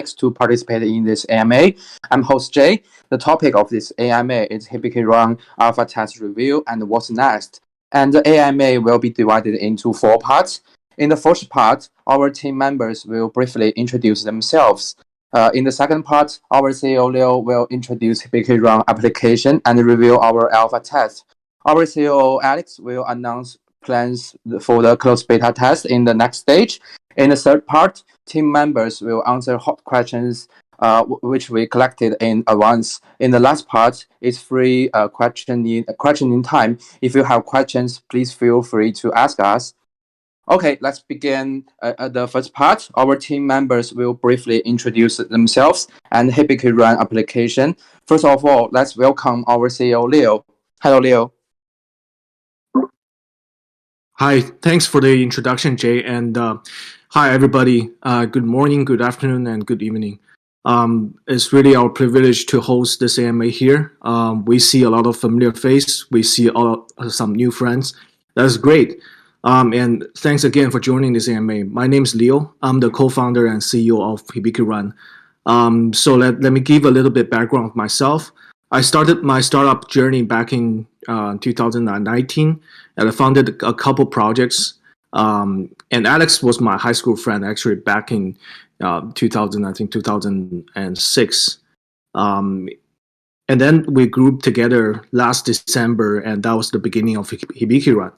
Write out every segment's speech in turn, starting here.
Alex to participate in this AMA. I'm host Jay. The topic of this AMA is Hibiki Run Alpha Test Review and What's Next. And the AMA will be divided into 4 parts. In the first part, our team members will briefly introduce themselves. In the second part, our CEO Leo will introduce Hibiki Run application and review our alpha test. Our CEO Alex will announce plans for the closed beta test in the next stage. In the third part, team members will answer hot questions which we collected in advance. In the last part, it's free questioning time. If you have questions, please feel free to ask us. Okay, let's begin the first part. Our team members will briefly introduce themselves and Hibiki Run application. First of all, let's welcome our CEO, Leo. Hello, Leo. Hi, thanks for the introduction, Jay, and hi, everybody. Good morning, good afternoon, and good evening. It's really our privilege to host this AMA here. We see a lot of familiar faces. We see some new friends. That's great. And thanks again for joining this AMA. My name is Leo. I'm the co-founder and CEO of Hibiki Run. So let me give a little bit background of myself. I started my startup journey back in 2019, and I founded a couple projects. And Alex was my high school friend actually back in 2006. And then we grouped together last December, and that was the beginning of Hibiki Run.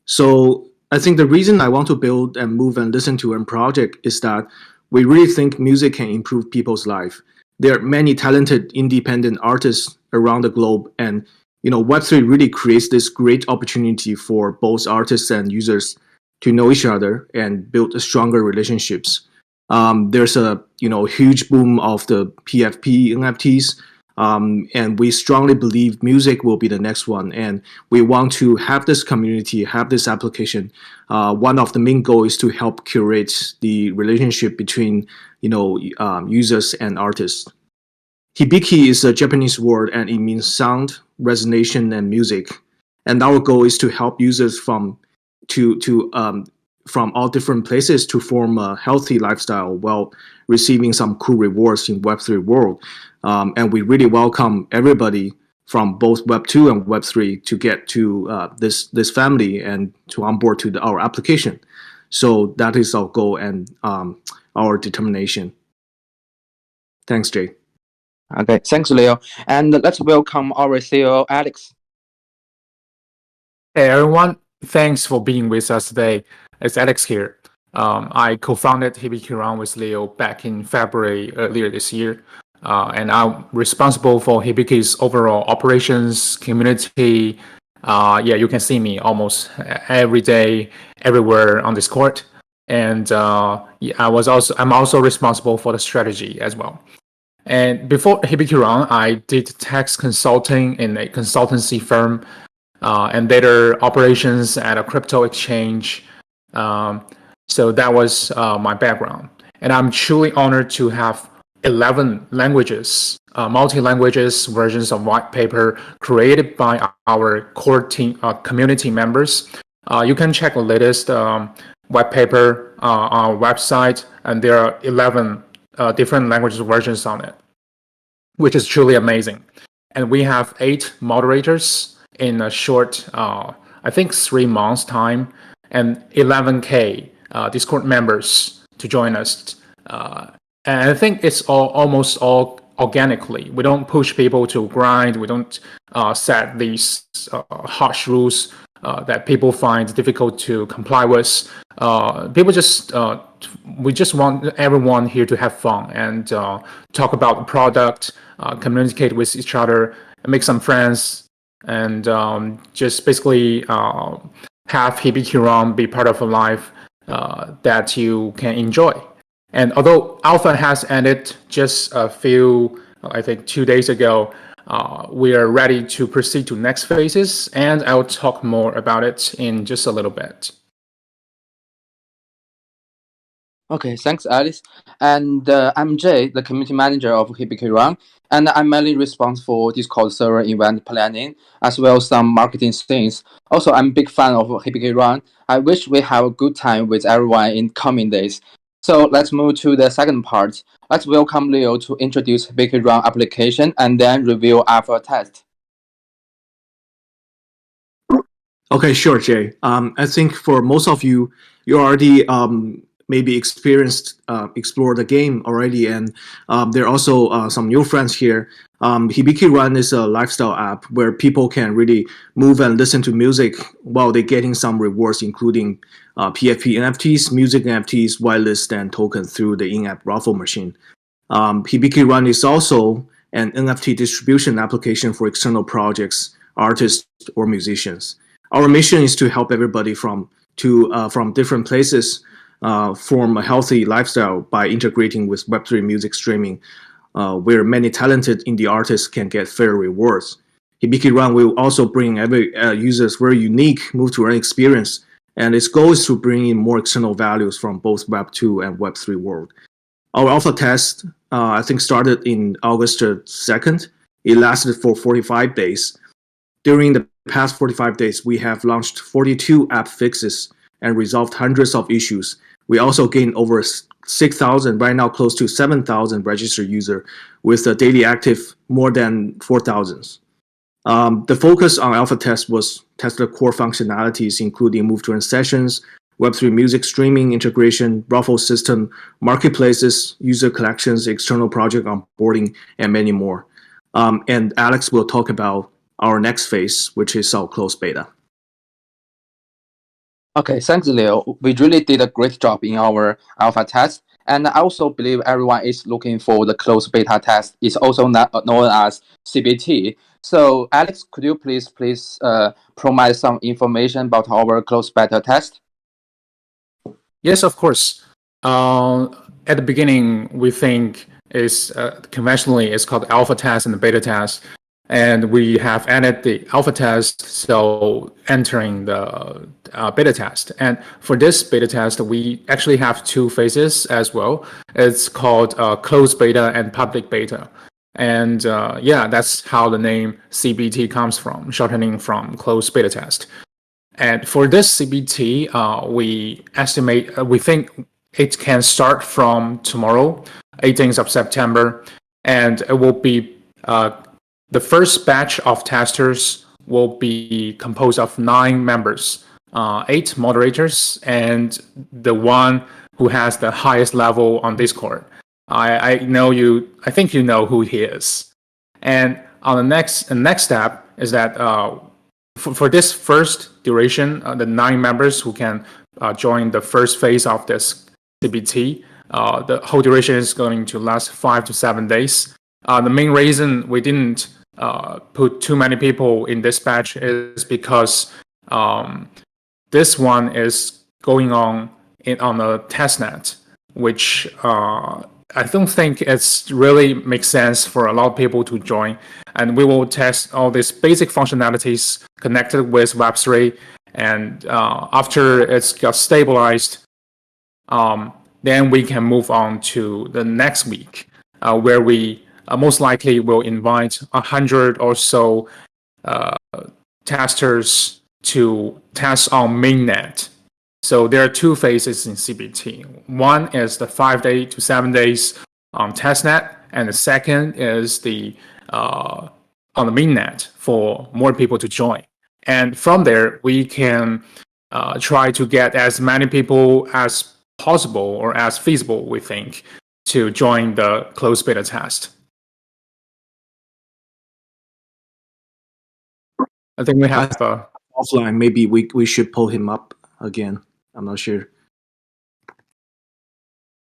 So I think the reason I want to build and move and listen to a project is that we really think music can improve people's life. There are many talented independent artists around the globe, and Web3 really creates this great opportunity for both artists and users to know each other and build stronger relationships. There's a huge boom of the PFP NFTs. And we strongly believe music will be the next one, and we want to have this community, have this application. One of the main goals is to help curate the relationship between users and artists. Hibiki is a Japanese word, and it means sound, resonance, and music. And our goal is to help users from all different places to form a healthy lifestyle while receiving some cool rewards in Web3 world. And we really welcome everybody from both Web2 and Web3 to get to this family and to onboard to our application. So that is our goal and our determination. Thanks, Jay. Okay, thanks, Leo. And let's welcome our CEO, Alex. Hey, everyone. Thanks for being with us today. It's Alex here. I co-founded Hibiki Run with Leo back in February earlier this year. And I'm responsible for Hibiki's overall operations, community. You can see me almost every day, everywhere on Discord. And I'm also responsible for the strategy as well. And before Hibiki Run, I did tax consulting in a consultancy firm, and later operations at a crypto exchange. So that was my background. And I'm truly honored to have 11 languages, multi-languages versions of white paper created by our core team community members. You can check the latest white paper on our website, and there are 11 different languages versions on it, which is truly amazing. And we have 8 moderators in a short, I think 3 months time, and 11K Discord members to join us. And I think it's almost all organically. We don't push people to grind. We don't set these harsh rules that people find difficult to comply with. We just want everyone here to have fun and talk about the product, communicate with each other, and make some friends, and just basically have Hibiki Run be part of a life that you can enjoy. And although Alpha has ended just a few, I think 2 days ago, we are ready to proceed to next phases, and I'll talk more about it in just a little bit. Okay, thanks, Alice. And I'm Jay, the community manager of Hibiki Run, and I'm mainly responsible for Discord server event planning, as well as some marketing things. Also, I'm a big fan of Hibiki Run. I wish we have a good time with everyone in coming days. So let's move to the second part. Let's welcome Leo to introduce Hibiki Run application and then review alpha test. Okay, sure, Jay. I think for most of you, you already maybe explored the game already, and there are also some new friends here. Hibiki Run is a lifestyle app where people can really move and listen to music while they're getting some rewards, including PFP NFTs, music NFTs, whitelist, and tokens through the in-app raffle machine. Hibiki Run is also an NFT distribution application for external projects, artists, or musicians. Our mission is to help everybody from different places form a healthy lifestyle by integrating with Web3 music streaming, where many talented indie artists can get fair rewards. Hibiki Run will also bring every user's very unique move-to-earn experience, and its goal is to bring in more external values from both Web2 and Web3 world. Our alpha test, I think, started in August 2nd. It lasted for 45 days. During the past 45 days, we have launched 42 app fixes and resolved hundreds of issues. We also gained over 6,000, right now close to 7,000 registered users with a daily active more than 4,000. The focus on alpha test was test the core functionalities, including move-to-earn sessions, Web3 music streaming integration, raffle system, marketplaces, user collections, external project onboarding, and many more. And Alex will talk about our next phase, which is our closed beta. Okay, thanks, Leo. We really did a great job in our alpha test. And I also believe everyone is looking for the closed beta test. It's also known as CBT. So, Alex, could you please provide some information about our closed beta test? Yes, of course. At the beginning, we think is conventionally it's called alpha test and the beta test, and we have added the alpha test, so entering the beta test. And for this beta test, we actually have two phases as well. It's called closed beta and public beta. And yeah, that's how the name CBT comes from, shortening from closed beta test. And for this CBT, we think it can start from tomorrow, 18th of September, and it will be the first batch of testers will be composed of 9 members, 8 moderators, and the one who has the highest level on Discord. I think you know who he is. And on the next step is that for this first duration, the 9 members who can join the first phase of this CBT, the whole duration is going to last 5 to 7 days. The main reason we didn't put too many people in this batch is because this one is going on a testnet, which I don't think it's really makes sense for a lot of people to join. And we will test all these basic functionalities connected with Web3. And after it's got stabilized, then we can move on to the next week, where we most likely will invite 100 or so testers to test on mainnet. So there are 2 phases in CBT. One is the 5 day to 7 days on testnet, and the second is the on the mainnet for more people to join. And from there, we can try to get as many people as possible or as feasible, we think, to join the closed beta test. I think we have offline. Maybe we should pull him up again. I'm not sure.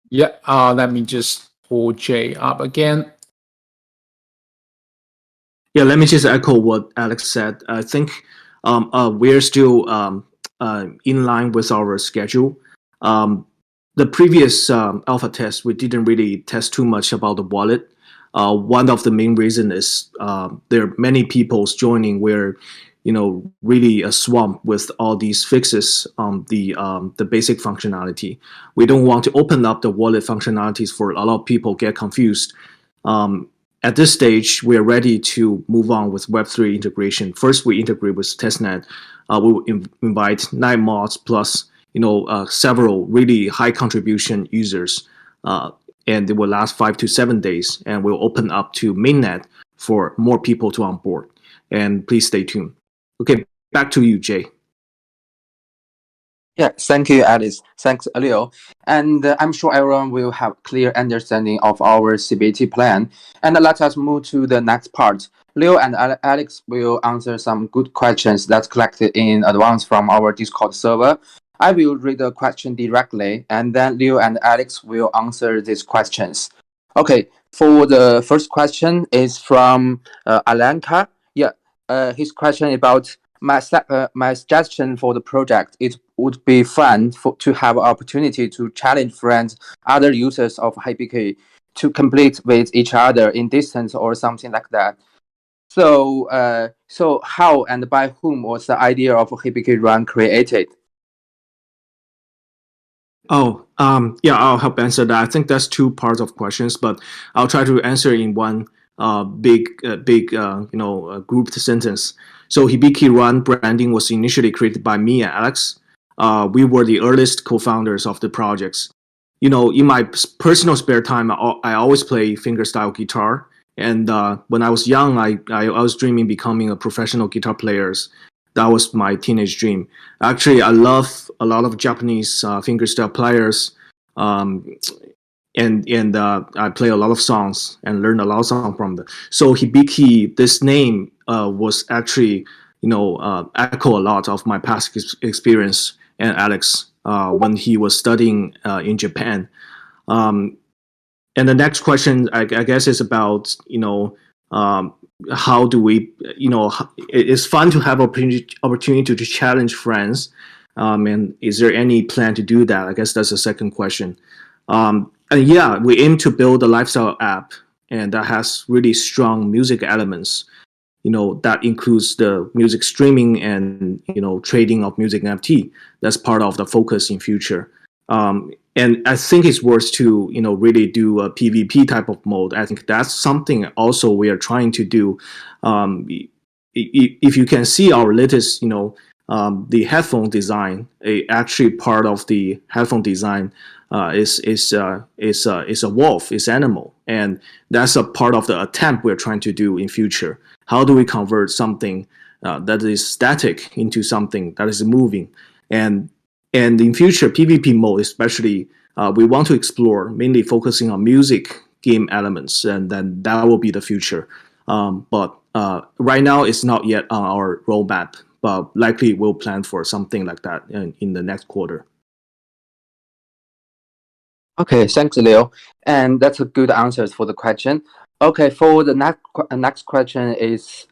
Yeah, let me just pull Jay up again. Yeah, let me just echo what Alex said. I think we're still in line with our schedule. The previous alpha test, we didn't really test too much about the wallet. One of the main reasons is there are many people joining where really a swamp with all these fixes on the basic functionality. We don't want to open up the wallet functionalities for a lot of people get confused. At this stage, we are ready to move on with Web3 integration. First, we integrate with testnet. We will invite 9 mods plus several really high contribution users and it will last 5 to 7 days, and will open up to mainnet for more people to onboard. And please stay tuned. Okay, back to you, Jay. Yeah, thank you, Alice. Thanks, Leo. And I'm sure everyone will have clear understanding of our CBT plan. And let us move to the next part. Leo and Alex will answer some good questions that's collected in advance from our Discord server. I will read the question directly, and then Leo and Alex will answer these questions. Okay, for the first question is from Alanka. Yeah, his question about my suggestion for the project. It would be fun to have opportunity to challenge friends, other users of Hibiki to complete with each other in distance or something like that. So how and by whom was the idea of Hibiki Run created? Yeah, I'll help answer that. I think that's two parts of questions, but I'll try to answer in one big grouped sentence. So Hibiki Run branding was initially created by me and Alex. We were the earliest co-founders of the projects. You know, in my personal spare time, I always play fingerstyle guitar. And when I was young, I was dreaming becoming a professional guitar player. That was my teenage dream. Actually, I love a lot of Japanese fingerstyle players, and I play a lot of songs and learn a lot of songs from them. So Hibiki, this name was actually, echo a lot of my past experience and Alex when he was studying in Japan. And the next question, I guess, is about, how do we, it's fun to have opportunity to challenge friends. And is there any plan to do that? I guess that's the second question. And yeah, we aim to build a lifestyle app, and that has really strong music elements. That includes the music streaming and, trading of music NFT. That's part of the focus in future. And I think it's worth to, really do a PvP type of mode. I think that's something also we are trying to do. If you can see our latest, the headphone design, actually part of the headphone design is a wolf, is animal, and that's a part of the attempt we're trying to do in future. How do we convert something that is static into something that is moving? And in future PvP mode, especially, we want to explore mainly focusing on music game elements, and then that will be the future. But right now, it's not yet on our roadmap, but likely we'll plan for something like that in the next quarter. Okay, thanks, Leo. And that's a good answer for the question. Okay, for the next question is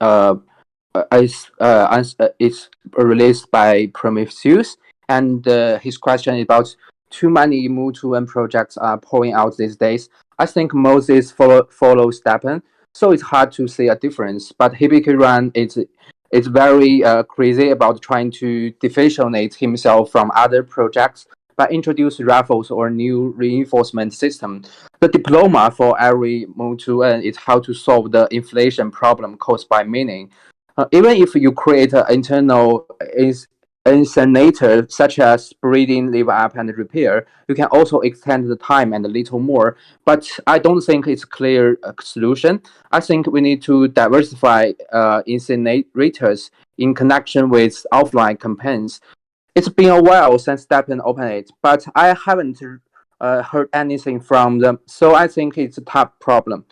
released by Prometheus, and his question is about too many Mutu projects are pouring out these days. I think Moses follow Stepan, so it's hard to see a difference. But Hibiki Run is very crazy about trying to differentiate himself from other projects by introduce raffles or new reinforcement system. The diploma for every Mutu is how to solve the inflation problem caused by mining. Even if you create an internal incinerator such as breeding, live up, and repair, you can also extend the time and a little more. But I don't think it's a clear solution. I think we need to diversify incinerators in connection with offline campaigns. It's been a while since Stepan opened it, but I haven't heard anything from them, so I think it's a tough problem.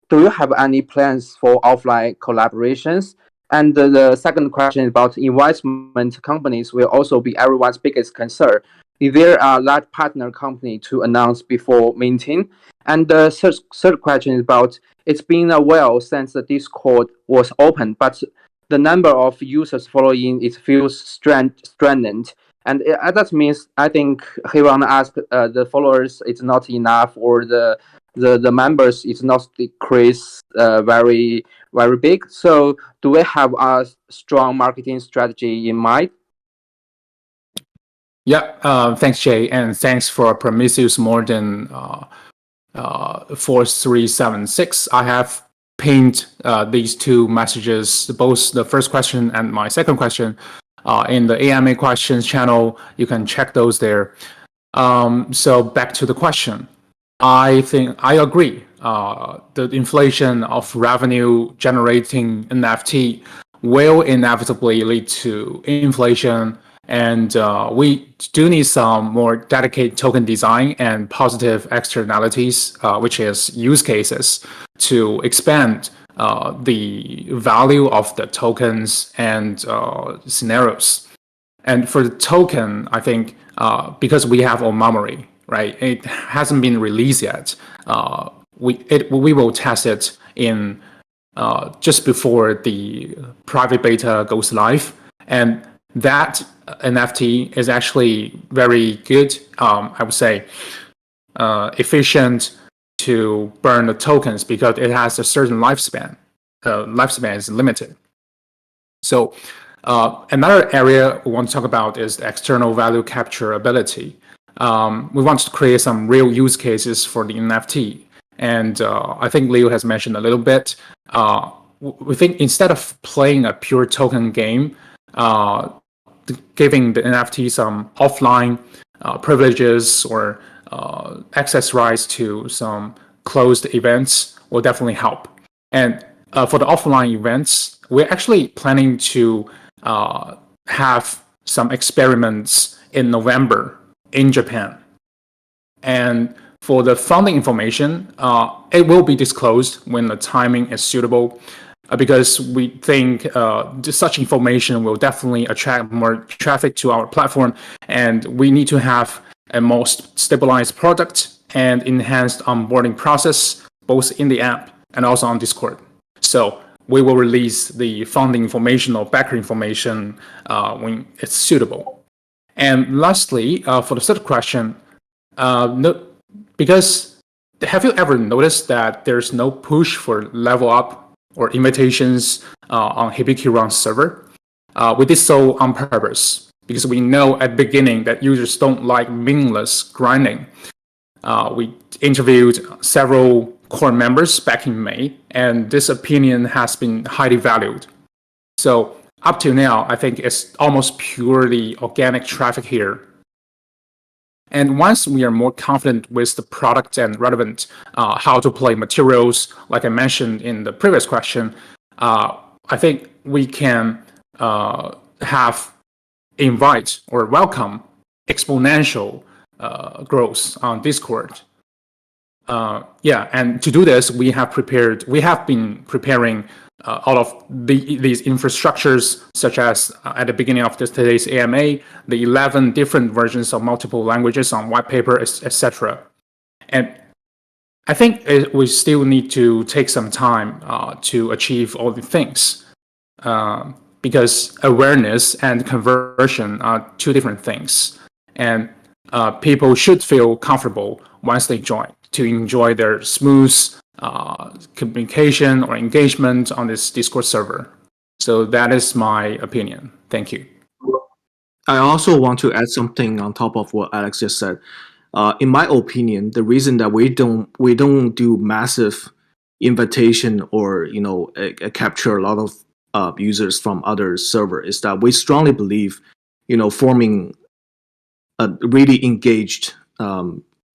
Do you have any plans for offline collaborations? And the second question is about investment companies will also be everyone's biggest concern. Is there a large partner company to announce before minting? And the third question is about it's been a while since the Discord was open, but the number of users following it feels stranded. And that means I think he want to ask the followers it's not enough, or the members is not decrease very big. So do we have a strong marketing strategy in mind? Yeah, thanks, Jay, and thanks for Prometheus more than 4376. I have pinned these two messages, both the first question and my second question, in the AMA questions channel. You can check those there. So back to the question. I think I agree. The inflation of revenue generating NFT will inevitably lead to inflation, and we do need some more dedicated token design and positive externalities, which is use cases, to expand the value of the tokens and scenarios. And for the token, I think because we have Omamori, right? It hasn't been released yet. We will test it in just before the private beta goes live, and that NFT is actually very good. I would say efficient to burn the tokens because it has a certain lifespan. Lifespan is limited. So another area we want to talk about is the external value capture ability. We want to create some real use cases for the NFT. And I think Leo has mentioned a little bit. We think instead of playing a pure token game, giving the NFT some offline privileges or access rights to some closed events will definitely help. And for the offline events, we're actually planning to have some experiments in November in Japan. And for the funding information, it will be disclosed when the timing is suitable, because we think such information will definitely attract more traffic to our platform, and we need to have a more stabilized product and enhanced onboarding process, both in the app and also on Discord. So we will release the funding information or backer information when it's suitable. And lastly, for the third question, because have you ever noticed that there's no push for level up or invitations on Hibiki Run server? We did so on purpose because we know at the beginning that users don't like meaningless grinding. We interviewed several core members back in May, and this opinion has been highly valued. So up to now, I think it's almost purely organic traffic here. And once we are more confident with the product and relevant how to play materials, like I mentioned in the previous question, I think we can invite or welcome exponential growth on Discord. And to do this, we have been preparing all of these infrastructures, such as at the beginning of today's AMA, the 11 different versions of multiple languages on white paper, etc. And I think we still need to take some time to achieve all the things, because awareness and conversion are two different things. And people should feel comfortable once they join to enjoy their smooth communication or engagement on this Discord server. So that is my opinion. Thank you. I also want to add something on top of what Alex just said. In my opinion, the reason that we don't do massive invitation or capture a lot of users from other server is that we strongly believe forming a really engaged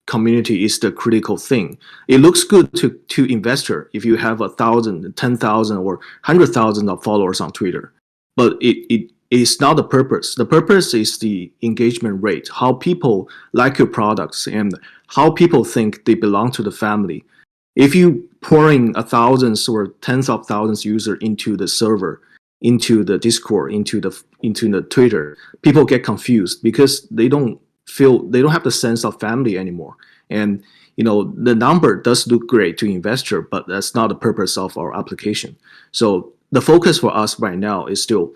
community is the critical thing. It looks good to investor if you have 1,000, 10,000, or 100,000 of followers on Twitter, but it is not the purpose. The purpose is the engagement rate, how people like your products and how people think they belong to the family. If you pouring thousands or tens of thousands user into the server, into the Discord, into the Twitter, people get confused because they don't have the sense of family anymore. And the number does look great to investor, but that's not the purpose of our application. So the focus for us right now is still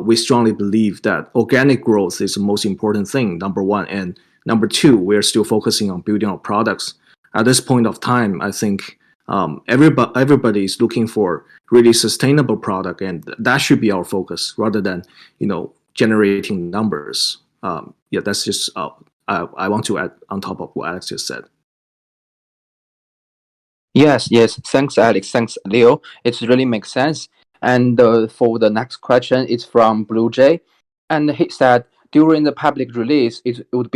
we strongly believe that organic growth is the most important thing, number one. And number two, we're still focusing on building our products. At this point of time, I think everybody is looking for really sustainable product, and that should be our focus rather than generating numbers. That's just I want to add on top of what Alex just said. Yes. Thanks, Alex. Thanks, Leo. It really makes sense. And for the next question, it's from Blue Jay, and he said, during the public release, it would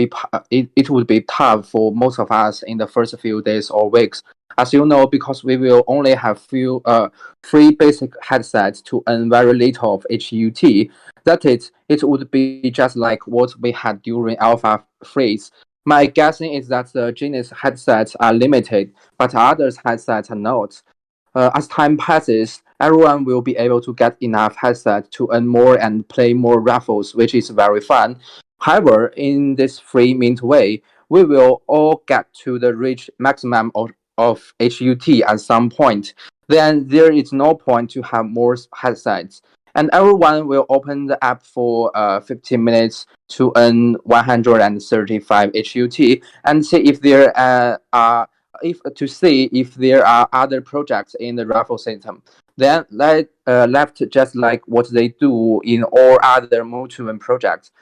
be tough for most of us in the first few days or weeks. As you know, because we will only have few free basic headsets to earn very little of HUT. That is, it would be just like what we had during alpha phase. My guessing is that the Genius headsets are limited, but others headsets are not. As time passes, everyone will be able to get enough headset to earn more and play more raffles, which is very fun. However, in this free mint way, we will all get to the reach maximum of HUT at some point. Then there is no point to have more headsets. And everyone will open the app for 15 minutes to earn 135 HUT and see if there are if there are other projects in the raffle system. Then left just like what they do in all other multi-win projects.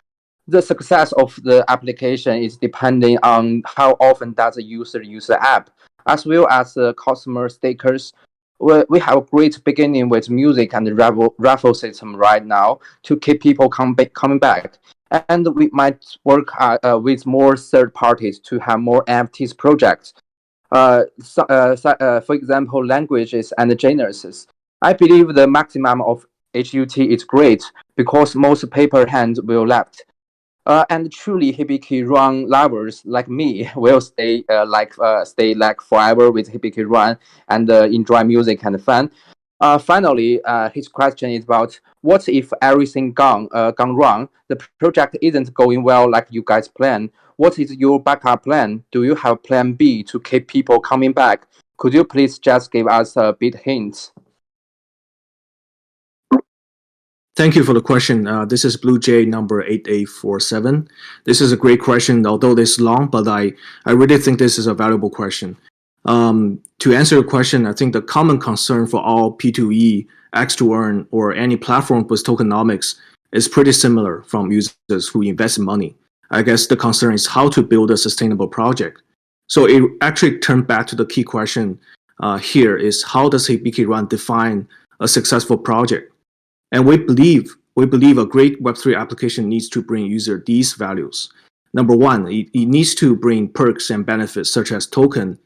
The success of the application is depending on how often does a user use the app, as well as the customer stickers. We have a great beginning with music and the raffle system right now to keep people coming back. And we might work with more third parties to have more NFTs projects. For example, languages and genres. I believe the maximum of HUT is great because most paper hands will left. And truly, Hibiki Run lovers like me will stay like forever with Hibiki Run and enjoy music and fun. Finally, his question is about what if everything gone wrong? The project isn't going well like you guys plan. What is your backup plan? Do you have plan B to keep people coming back? Could you please just give us a bit hint? Thank you for the question. This is Blue Jay number 8847. This is a great question, although it's long, but I really think this is a valuable question. To answer your question, I think the common concern for all P2E, X2Earn, or any platform with tokenomics is pretty similar from users who invest money. I guess the concern is how to build a sustainable project. So it actually turned back to the key question here is how does Hibiki Run define a successful project? And we believe a great Web3 application needs to bring user these values. Number one, it needs to bring perks and benefits such as token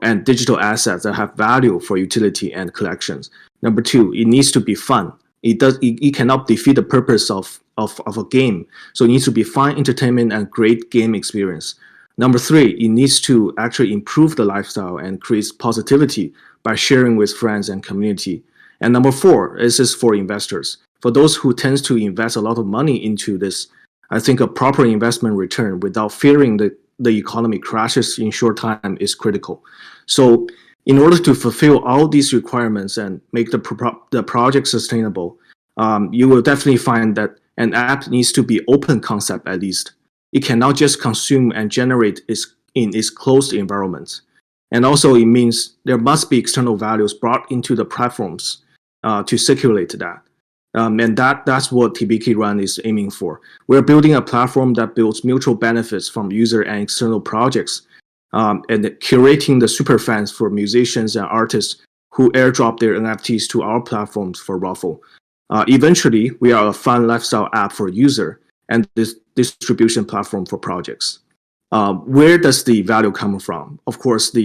and digital assets that have value for utility and collections. Number two, it needs to be fun. It cannot defeat the purpose of a game. So it needs to be fun entertainment and great game experience. Number three, it needs to actually improve the lifestyle and create positivity by sharing with friends and community. And number four, this is for investors. For those who tends to invest a lot of money into this, I think a proper investment return without fearing that the economy crashes in short time is critical. So in order to fulfill all these requirements and make the project sustainable, you will definitely find that an app needs to be open concept at least. It cannot just consume and generate in its closed environment. And also it means there must be external values brought into the platforms to circulate that. And that's what Hibiki Run is aiming for. We're building a platform that builds mutual benefits from user and external projects, and curating the super fans for musicians and artists who airdrop their NFTs to our platforms for raffle. Eventually, we are a fun lifestyle app for user and this distribution platform for projects. Where does the value come from? Of course,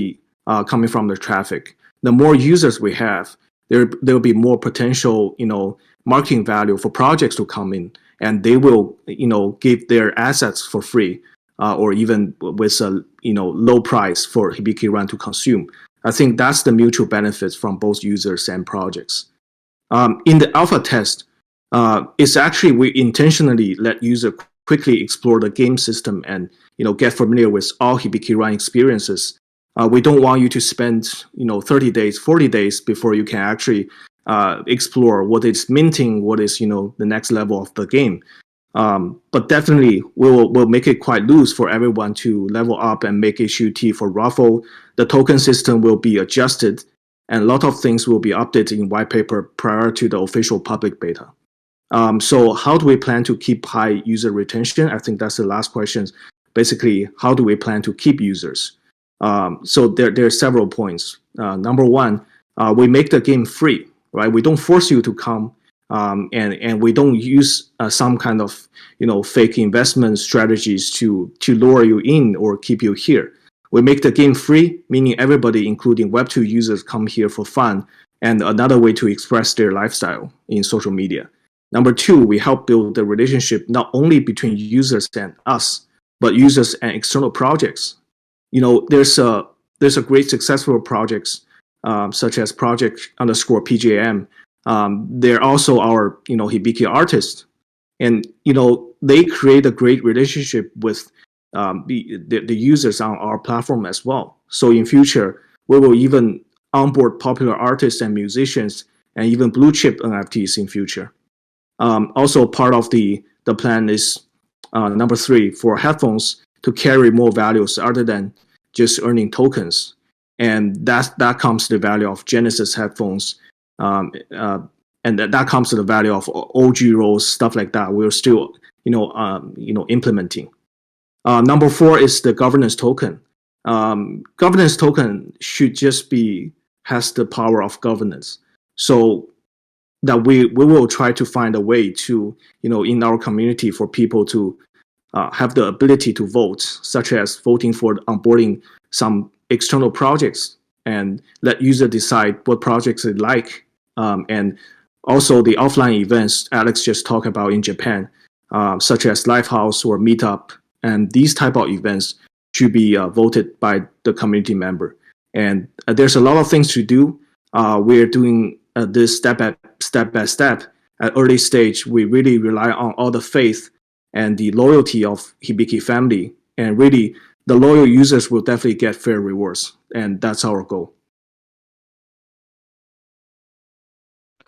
coming from the traffic. The more users we have, there will be more potential, marketing value for projects to come in, and they will, give their assets for free, or even with a, low price for Hibiki Run to consume. I think that's the mutual benefits from both users and projects. In the alpha test, it's actually we intentionally let user quickly explore the game system and get familiar with all Hibiki Run experiences. We don't want you to spend 30 days, 40 days before you can actually explore what is minting, what is the next level of the game. But definitely we'll make it quite loose for everyone to level up and make HUT for raffle. The token system will be adjusted, and a lot of things will be updated in white paper prior to the official public beta. So how do we plan to keep high user retention? I think that's the last question. Basically, how do we plan to keep users? So there are several points. Number one, we make the game free, right? We don't force you to come and we don't use some kind of fake investment strategies to lure you in or keep you here. We make the game free, meaning everybody, including Web2 users, come here for fun and another way to express their lifestyle in social media. Number two, we help build the relationship not only between users and us, but users and external projects. There's a great successful projects such as project_PJM. They're also our Hibiki artists, and they create a great relationship with the users on our platform as well. So in future, we will even onboard popular artists and musicians and even blue chip NFTs in future. Also, part of the plan is number three, for headphones to carry more values other than just earning tokens, and that comes to the value of Genesis headphones, and that comes to the value of OG rolls, stuff like that. We're still implementing. Number four is the governance token. Governance token should just has the power of governance, so that we will try to find a way to in our community for people to have the ability to vote, such as voting for onboarding some external projects and let user decide what projects they like, and also the offline events Alex just talked about in Japan, such as Lifehouse or Meetup, and these type of events should be voted by the community member. And there's a lot of things to do. We're doing this step by step. At early stage, we really rely on all the faith and the loyalty of Hibiki family, and really the loyal users will definitely get fair rewards, and that's our goal.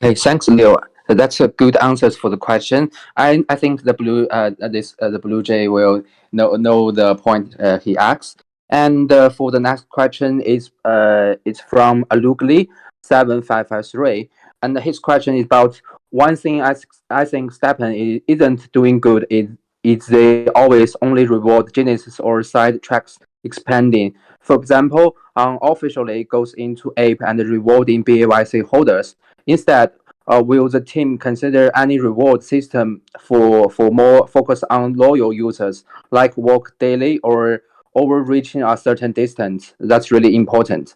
Okay, thanks, Leo. That's a good answers for the question. I think the blue jay will know the point he asks. And for the next question is it's from Alugli 7553, and his question is about one thing I think Steppen isn't doing good is they always only reward Genesis or side tracks expanding. For example, unofficially goes into ape and rewarding BAYC holders. Instead, will the team consider any reward system for more focus on loyal users, like walk daily or overreaching a certain distance? That's really important.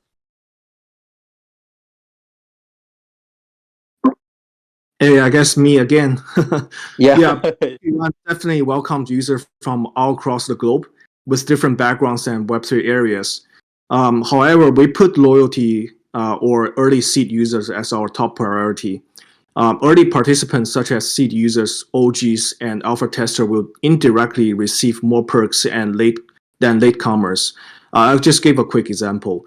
Hey, I guess me again. Yeah. We definitely welcomed users from all across the globe with different backgrounds and Web3 areas. However, we put loyalty or early seed users as our top priority. Early participants such as seed users, OGs, and alpha tester will indirectly receive more perks than latecomers. I'll just give a quick example.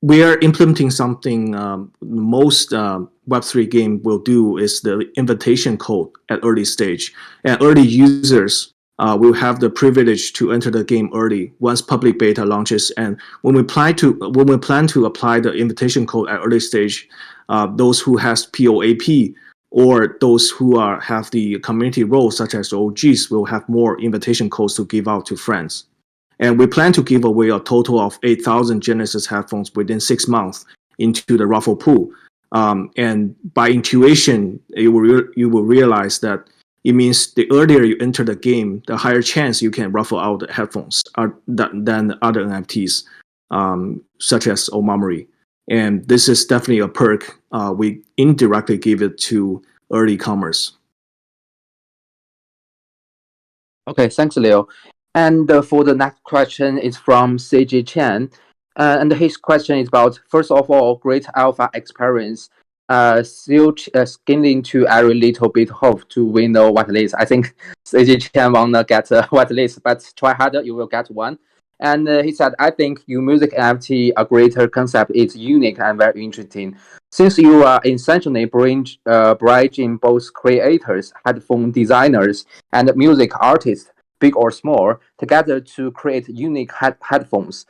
We are implementing something most Web3 game will do is the invitation code at early stage. And early users will have the privilege to enter the game early once public beta launches. And when we plan to apply the invitation code at early stage, those who has POAP or those who have the community role, such as OGs, will have more invitation codes to give out to friends. And we plan to give away a total of 8,000 Genesis headphones within 6 months into the raffle pool. And by intuition, you will realize that it means the earlier you enter the game, the higher chance you can raffle out the headphones than other NFTs, such as Omamori. And this is definitely a perk. We indirectly give it to early comers. Okay, thanks, Leo. And for the next question is from CG Chen. And his question is about, first of all, great alpha experience. Still skinning to every little bit hope to win the whitelist. I think CG Chen wanna get a whitelist, but try harder, you will get one. And he said, I think your music NFT, a greater concept, is unique and very interesting. Since you are essentially bridging both creators, headphone designers, and music artists, big or small, together to create unique headphones.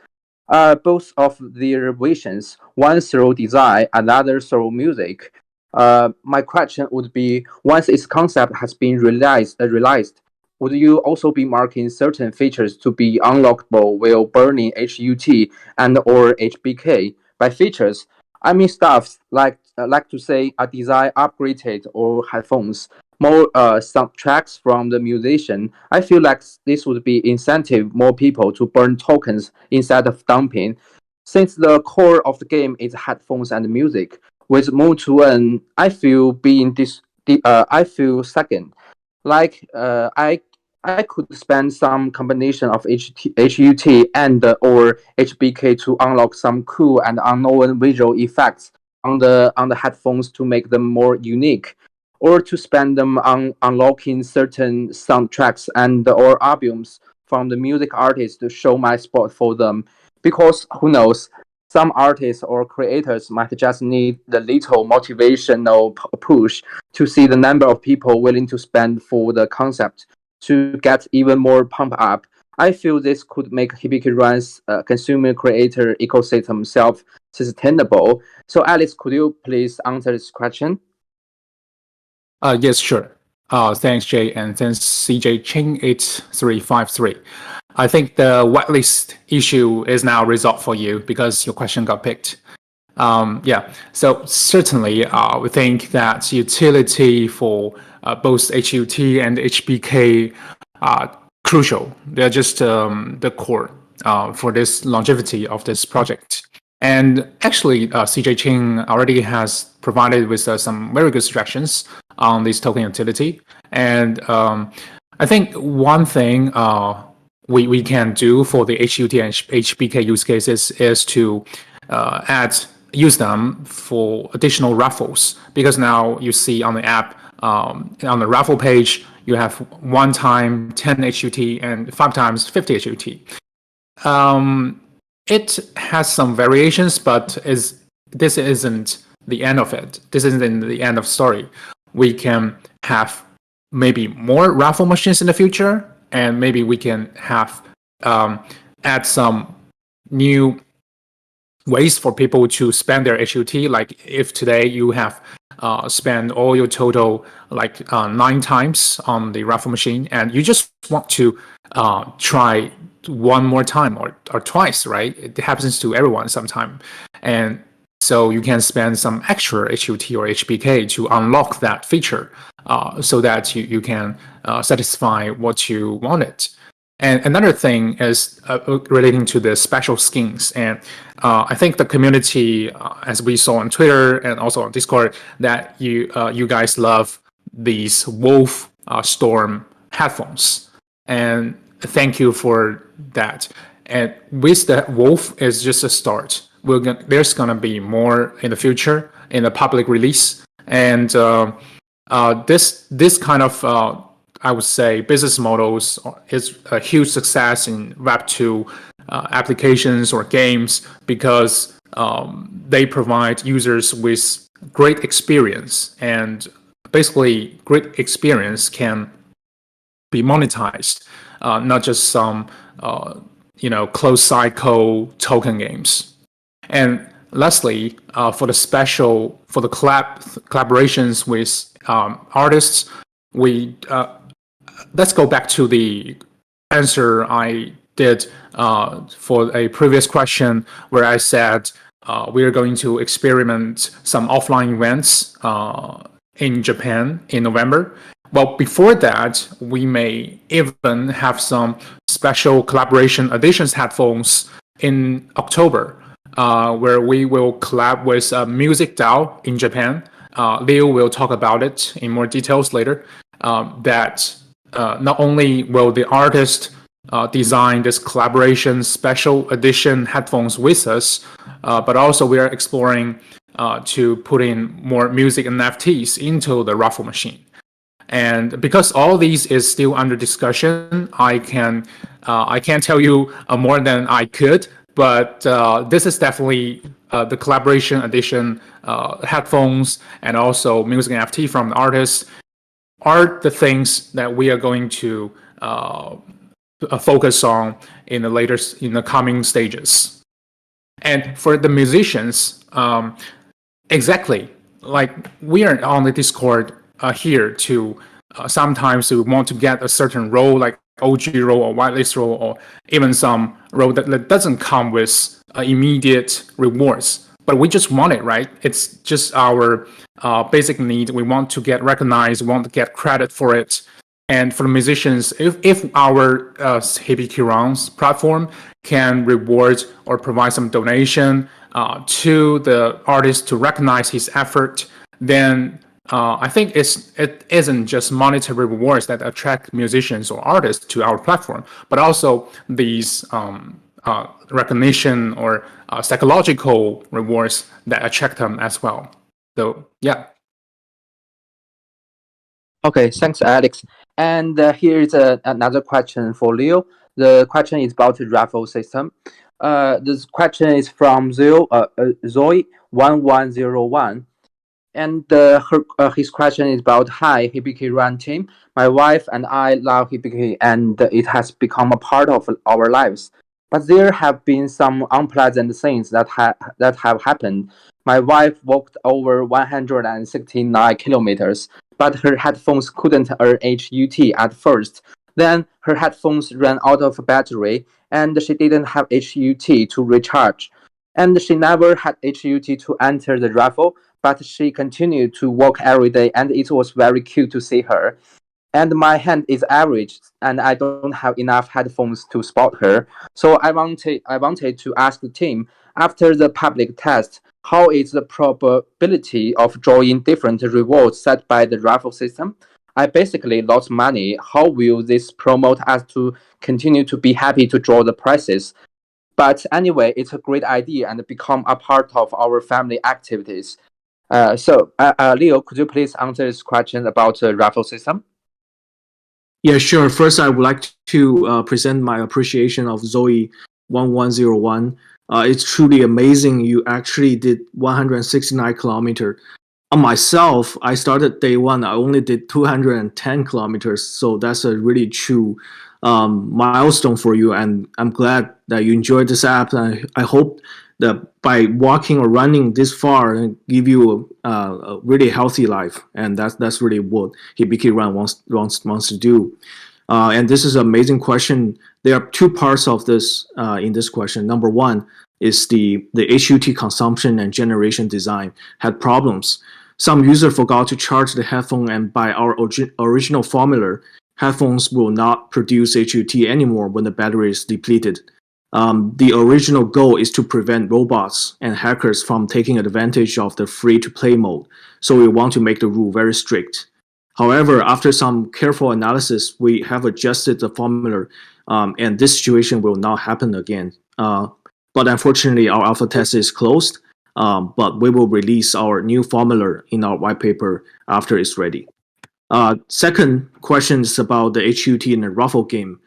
Both of their visions, one through design, another through music. My question would be, once its concept has been realized, would you also be marking certain features to be unlockable while burning HUT and or HBK? By features, I mean stuff like like to say, design upgraded or headphones, more soundtracks from the musician. I feel like this would be incentive more people to burn tokens instead of dumping. Since the core of the game is headphones and music, with more to earn, I feel being I feel second. Like I could spend some combination of HUT and or HBK to unlock some cool and unknown visual effects on the headphones to make them more unique, or to spend them on unlocking certain soundtracks and or albums from the music artists to show my support for them. Because who knows, some artists or creators might just need the little motivational push to see the number of people willing to spend for the concept to get even more pump up. I feel this could make Hibiki Run's consumer creator ecosystem self-sustainable. So, Alex, could you please answer this question? Yes, sure. Thanks, Jay, and thanks, CJ Ching8353. I think the whitelist issue is now resolved for you because your question got picked. Yeah, so certainly we think that utility for both HUT and HBK are crucial. They're just the core for this longevity of this project. And actually, CJ Ching already has provided with some very good suggestions on this token utility. And I think one thing we can do for the HUT and HBK use cases is to use them for additional raffles, because now you see on the app, on the raffle page, you have 1 time 10 HUT and 5 times 50 HUT. It has some variations, but this isn't the end of it. This isn't the end of story. We can have maybe more raffle machines in the future, and maybe we can have add some new ways for people to spend their HUT. Like if today you have spent all your total like 9 times on the raffle machine, and you just want to try one more time or twice, right? It happens to everyone sometime. And so you can spend some extra HUT or HBK to unlock that feature so that you can satisfy what you wanted. And another thing is relating to the special skins. And I think the community, as we saw on Twitter and also on Discord, that you guys love these Wolf Storm headphones. And thank you for that. And with that, Wolf is just a start. There's going to be more in the future in the public release. And this kind of I would say business models is a huge success in Web2 applications or games, because they provide users with great experience, and basically great experience can be monetized, not just some closed cycle token games. And lastly, for the collaborations with artists, we let's go back to the answer I did for a previous question, where I said we are going to experiment some offline events in Japan in November. Well, before that, we may even have some special collaboration editions headphones in October, where we will collab with Music DAO in Japan. Leo will talk about it in more details later. That not only will the artist design this collaboration special edition headphones with us, but also we are exploring to put in more music NFTs into the raffle machine. And because all these is still under discussion, I can't tell you more than I could. But this is definitely the collaboration edition headphones and also music NFT from the artists are the things that we are going to focus on in the coming stages. And for the musicians, exactly, like we are on the Discord here to sometimes we want to get a certain role, like OG role or whitelist role, or even some role that doesn't come with immediate rewards. but we just want it, right? It's just our basic need. We want to get recognized, we want to get credit for it. And for the musicians, if our Hibiki Run's platform can reward or provide some donation to the artist to recognize his effort, then I think it isn't just monetary rewards that attract musicians or artists to our platform, but also these recognition or psychological rewards that attract them as well. So yeah. Okay, thanks, Alex. And here is another question for Leo. The question is about the raffle system. This question is from Zoe1101. And his question is about, hi, Hibiki Run team. My wife and I love Hibiki, and it has become a part of our lives. But there have been some unpleasant things that have happened. My wife walked over 169 kilometers, but her headphones couldn't earn HUT at first. Then her headphones ran out of battery, and she didn't have HUT to recharge. And she never had HUT to enter the raffle, but she continued to walk every day, and it was very cute to see her. And my hand is average, and I don't have enough headphones to spot her. So I wanted to ask the team, after the public test, how is the probability of drawing different rewards set by the raffle system? I basically lost money. How will this promote us to continue to be happy to draw the prizes? But anyway, it's a great idea and become a part of our family activities. Leo, could you please answer this question about the raffle system? Yeah, sure. First, I would like to present my appreciation of Zoe1101. It's truly amazing you actually did 169 kilometers. On myself, I started day one, I only did 210 kilometers. So that's a really true milestone for you. And I'm glad that you enjoyed this app. And I hope that by walking or running this far and give you a really healthy life, and that's really what Hibiki Run wants to do. And this is an amazing question. There are two parts of this in this question. Number one is the HUT consumption and generation design had problems. Some user forgot to charge the headphone, and by our original formula, headphones will not produce HUT anymore when the battery is depleted. The original goal is to prevent robots and hackers from taking advantage of the free-to-play mode, so we want to make the rule very strict. However, after some careful analysis, we have adjusted the formula, and this situation will not happen again. But unfortunately, our alpha test is closed, but we will release our new formula in our white paper after it's ready. Second question is about the HUT in the raffle game.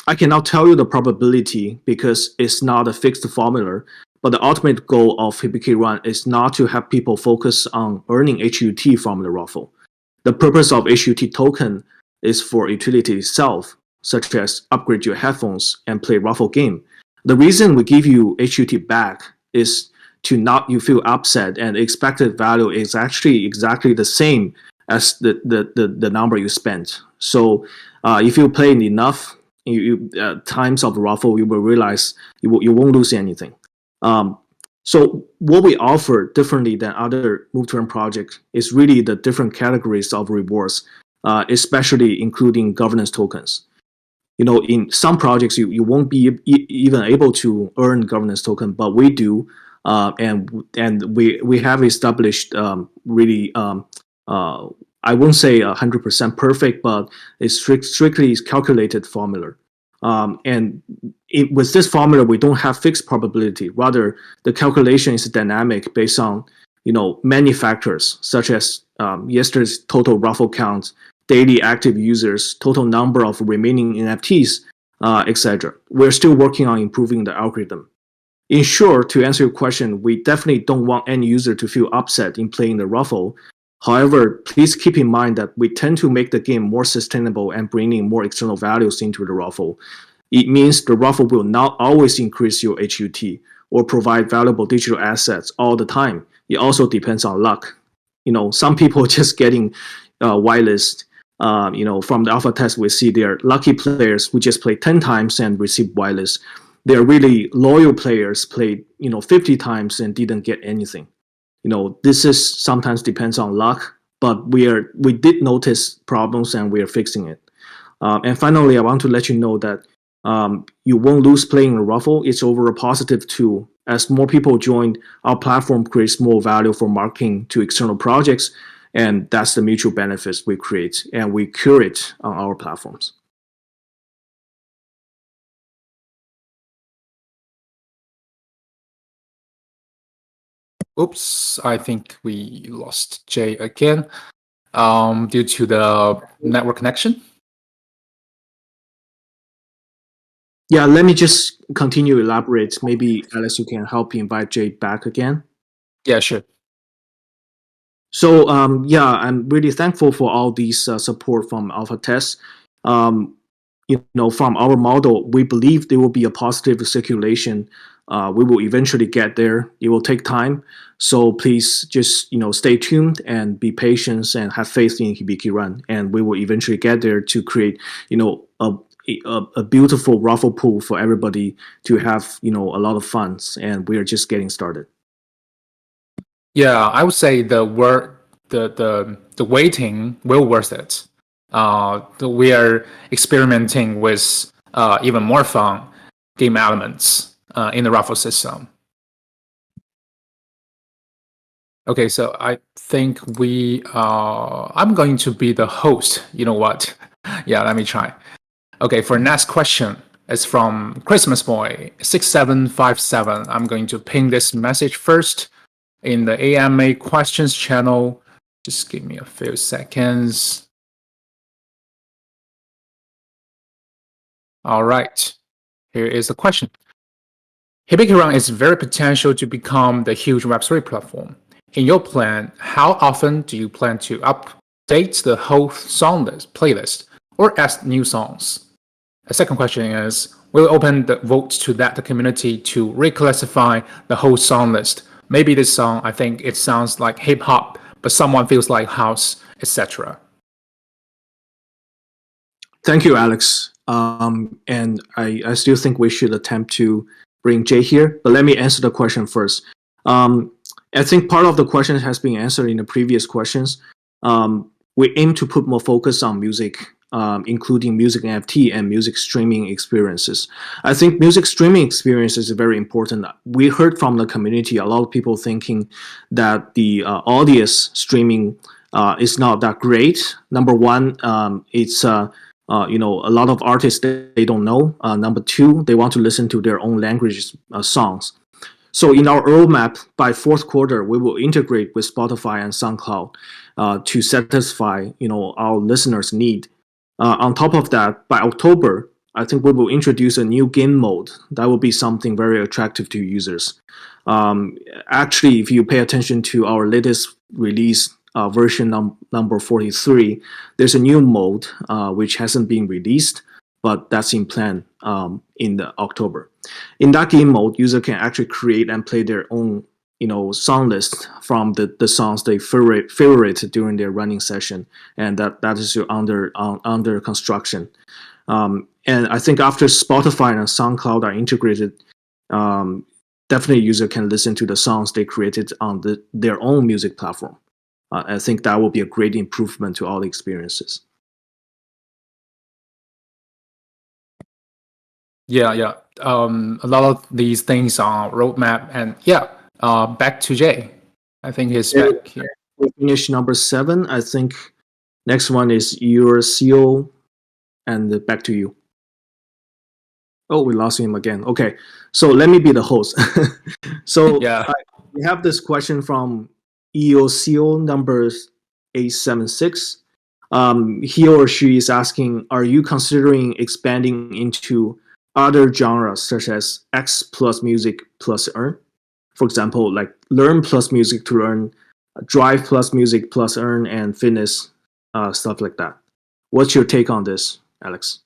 I cannot tell you the probability because it's not a fixed formula, but the ultimate goal of Hibiki Run is not to have people focus on earning HUT from the raffle. The purpose of HUT token is for utility itself, such as upgrade your headphones and play raffle game. The reason we give you HUT back is to not you feel upset, and expected value is actually exactly the same as the number you spent. So if you play enough times of the raffle, you will realize you won't lose anything. So what we offer differently than other move-to-earn projects is really the different categories of rewards, especially including governance tokens. You know, in some projects, you won't be even able to earn governance token, but we do, and we have established really I won't say 100% perfect, but it's strictly calculated formula. And with this formula, we don't have fixed probability. Rather, the calculation is dynamic based on many factors, such as yesterday's total raffle count, daily active users, total number of remaining NFTs, etc. We're still working on improving the algorithm. In short, to answer your question, we definitely don't want any user to feel upset in playing the raffle. However, please keep in mind that we tend to make the game more sustainable and bringing more external values into the raffle. It means the raffle will not always increase your HUT or provide valuable digital assets all the time. It also depends on luck. Some people just getting whitelist. From the alpha test, we see they are lucky players who just play 10 times and receive whitelist. they're really loyal players, played 50 times and didn't get anything. This is sometimes depends on luck, but we did notice problems and we are fixing it. And finally, I want to let you know that you won't lose playing a Ruffle. It's over a positive tool. As more people join, our platform creates more value for marketing to external projects, and that's the mutual benefits we create and we curate on our platforms. Oops, I think we lost Jay again due to the network connection. Yeah, let me just continue elaborate. Maybe Alex, you can help invite Jay back again. Yeah, sure. So yeah, I'm really thankful for all these support from alpha tests. From our model, we believe there will be a positive circulation. We will eventually get there. It will take time. So please just stay tuned and be patient and have faith in Hibiki Run, and we will eventually get there to create a beautiful Ruffle pool for everybody to have a lot of fun, and we are just getting started. Yeah, I would say the waiting will worth it. We are experimenting with even more fun game elements in the Ruffle system. Okay, so I think I'm going to be the host. You know what? Yeah, let me try. Okay, for next question, it's from Christmas Boy 6757. I'm going to ping this message first in the AMA questions channel. Just give me a few seconds. All right, here is the question. Hibiki Run is very potential to become the huge Web3 platform. In your plan, how often do you plan to update the whole song playlist or add new songs? The second question is, will you open the votes to that community to reclassify the whole song list? Maybe this song, I think it sounds like hip hop, but someone feels like house, etc. Thank you, Alex. And I still think we should attempt to bring Jay here, but let me answer the question first. I think part of the question has been answered in the previous questions. We aim to put more focus on music, including music NFT and music streaming experiences. I think music streaming experiences is very important. We heard from the community a lot of people thinking that the audience streaming is not that great. Number one, it's a lot of artists they don't know. Number two, they want to listen to their own language songs. So in our roadmap, by fourth quarter, we will integrate with Spotify and SoundCloud to satisfy our listeners' need. On top of that, by October, I think we will introduce a new game mode that will be something very attractive to users. Actually, if you pay attention to our latest release, version number 43, there's a new mode which hasn't been released, but that's in plan in October. In that game mode, user can actually create and play their own song list from the songs they favorite during their running session, and that is under construction. And I think after Spotify and SoundCloud are integrated, definitely user can listen to the songs they created on their own music platform. I think that will be a great improvement to all the experiences. Yeah. A lot of these things are roadmap, and back to Jay. I think he's back here. We finished number 7. I think next one is your CEO, and back to you. Oh, we lost him again. Okay, so let me be the host. So we have this question from EOCO number 876. He or she is asking, are you considering expanding into other genres such as X plus music plus earn? For example, like learn plus music to earn, drive plus music plus earn, and fitness, stuff like that. What's your take on this, Alex?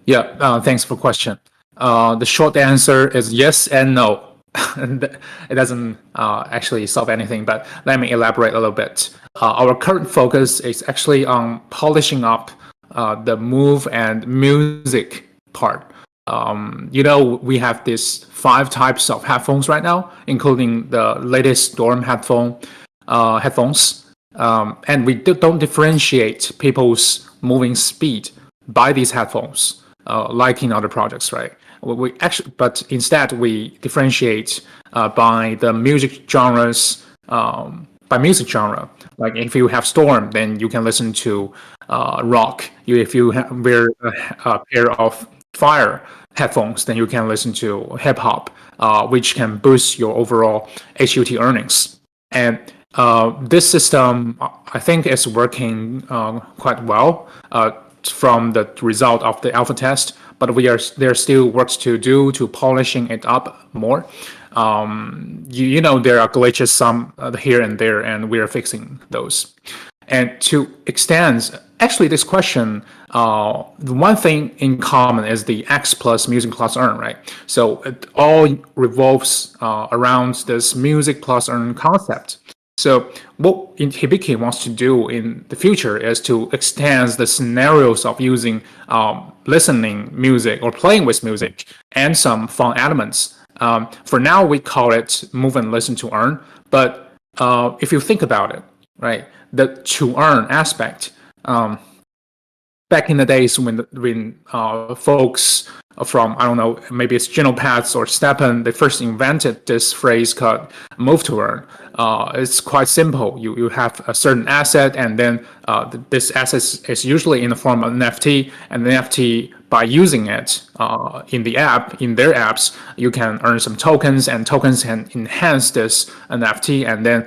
Yeah, thanks for the question. The short answer is yes and no. It doesn't actually solve anything, but let me elaborate a little bit. Our current focus is actually on polishing up the move and music part We have these 5 types of headphones right now, including the latest Storm headphones. And we don't differentiate people's moving speed by these headphones, like in other projects, right? But instead we differentiate by the music genres, by music genre. Like if you have Storm, then you can listen to rock. If you wear a pair of Fire headphones, then you can listen to hip hop, which can boost your overall HUT earnings. And this system, I think, is working quite well from the result of the alpha test. But there's still works to do to polishing it up more. There are glitches some here and there, and we are fixing those. And to extend, actually, this question, the one thing in common is the X plus music plus earn, right? So it all revolves around this music plus earn concept. So what Hibiki wants to do in the future is to extend the scenarios of using listening music or playing with music and some fun elements. For now, we call it move and listen to earn. But if you think about it, right, the to earn aspect, back in the days when folks from, I don't know, maybe it's Genopaths or Stepan, they first invented this phrase called move to earn. It's quite simple. You have a certain asset, and then this asset is usually in the form of an NFT, and the NFT, by using it in their apps, you can earn some tokens, and tokens can enhance this NFT, and then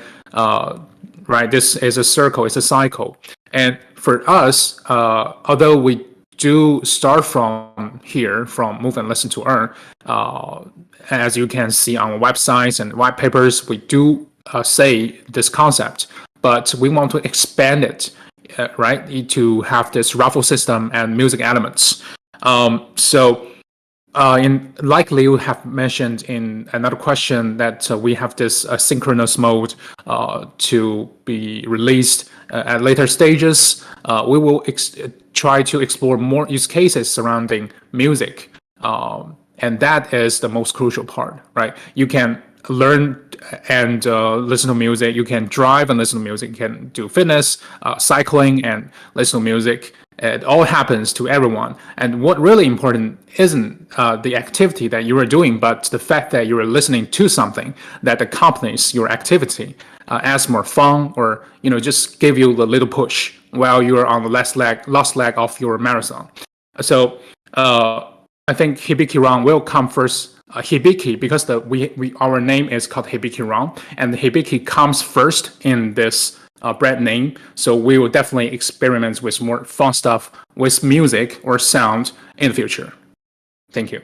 right, this is a circle, it's a cycle. And for us, although we do start from here, from move and listen to earn, as you can see on websites and white papers, we do say this concept, but we want to expand it, right, to have this raffle system and music elements. Likely you have mentioned in another question that we have this synchronous mode to be released at later stages. We will try to explore more use cases surrounding music, and that is the most crucial part, right? You can learn and listen to music. You can drive and listen to music. You can do fitness, cycling, and listen to music. It all happens to everyone. And what really important isn't the activity that you are doing, but the fact that you are listening to something that accompanies your activity, adds more fun, or just give you the little push while you are on the last leg of your marathon. So I think Hibiki Run will come first. Hibiki, because our name is called Hibiki Run, and the Hibiki comes first in this brand name. So we will definitely experiment with more fun stuff with music or sound in the future. Thank you.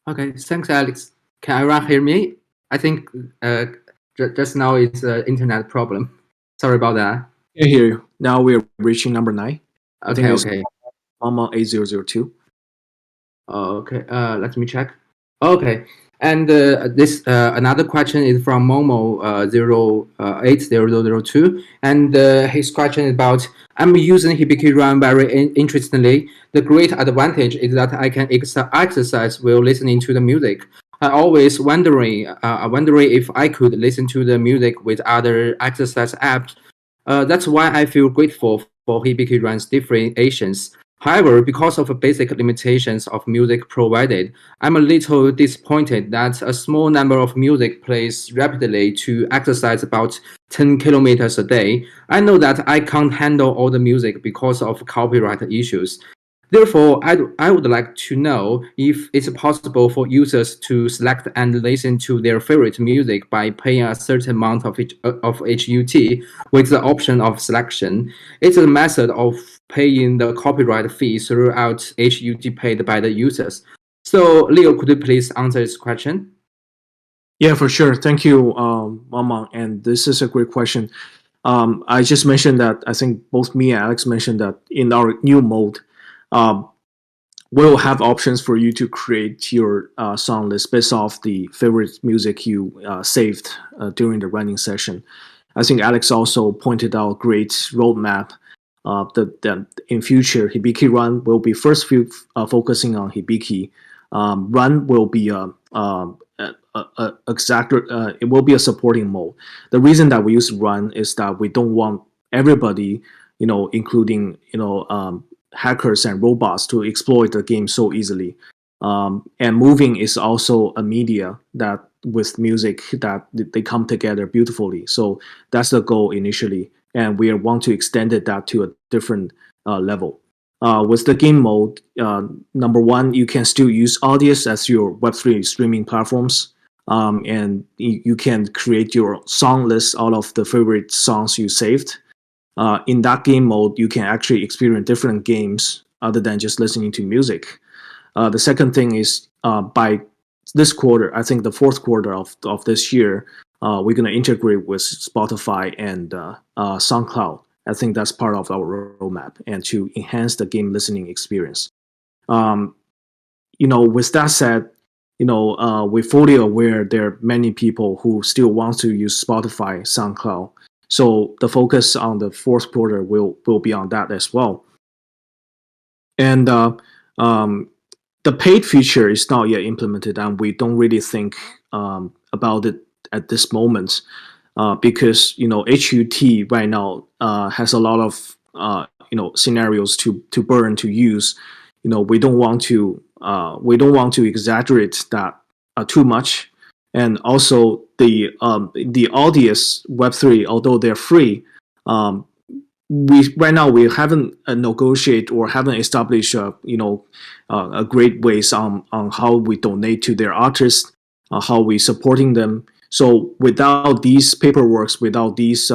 Okay, thanks, Alex. Can everyone hear me? I think just now it's an internet problem. Sorry about that. I hear you. Now we're reaching number 9. Okay. Mama 8002. Okay, let me check. Okay, and this another question is from Momo 08002, and his question is about, I'm using Hibiki Run very interestingly. The great advantage is that I can exercise while listening to the music. I always wondering if I could listen to the music with other exercise apps. That's why I feel grateful for Hibiki Run's differentiations. However, because of the basic limitations of music provided, I'm a little disappointed that a small number of music plays rapidly to exercise about 10 kilometers a day. I know that I can't handle all the music because of copyright issues. Therefore, I would like to know if it's possible for users to select and listen to their favorite music by paying a certain amount of HUT with the option of selection. It's a method of paying the copyright fee throughout HUT paid by the users. So, Leo, could you please answer this question? Yeah, for sure. Thank you, Mama. And this is a great question. I just mentioned that, I think both me and Alex mentioned that in our new mode, we'll have options for you to create your song list based off the favorite music you saved during the running session. I think Alex also pointed out a great roadmap in future, Hibiki Run will be first focusing on Hibiki. Run will be it will be a supporting mode. The reason that we use Run is that we don't want everybody, including hackers and robots, to exploit the game so easily. And moving is also a media that with music that they come together beautifully. So that's the goal initially, and we want to extend that to a different level. With the game mode, number one, you can still use Audius as your Web3 streaming platforms, and you can create your song list out of the favorite songs you saved. In that game mode, you can actually experience different games other than just listening to music. The second thing is by this quarter, I think the fourth quarter of this year, we're going to integrate with Spotify and SoundCloud. I think that's part of our roadmap and to enhance the game listening experience. With that said, we're fully aware there are many people who still want to use Spotify, SoundCloud. So the focus on the fourth quarter will be on that as well. And the paid feature is not yet implemented, and we don't really think about it at this moment because HUT right now has a lot of scenarios to burn to use. We don't want to exaggerate that too much, and also the Audius Web3, although they're free. We haven't negotiated or haven't established a great ways on how we donate to their artists, how we supporting them. So without these paperworks, without these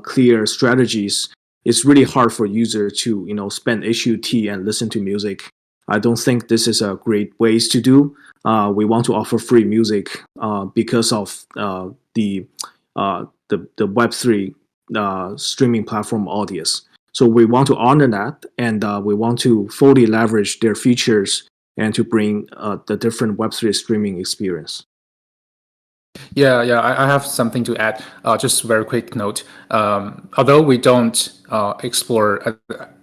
clear strategies, it's really hard for users to spend HUT and listen to music. I don't think this is a great ways to do. We want to offer free music because of the Web3 streaming platform Audius. So we want to honor that, and we want to fully leverage their features and to bring the different Web3 streaming experience. Yeah, I have something to add. Just a very quick note. Although we don't explore,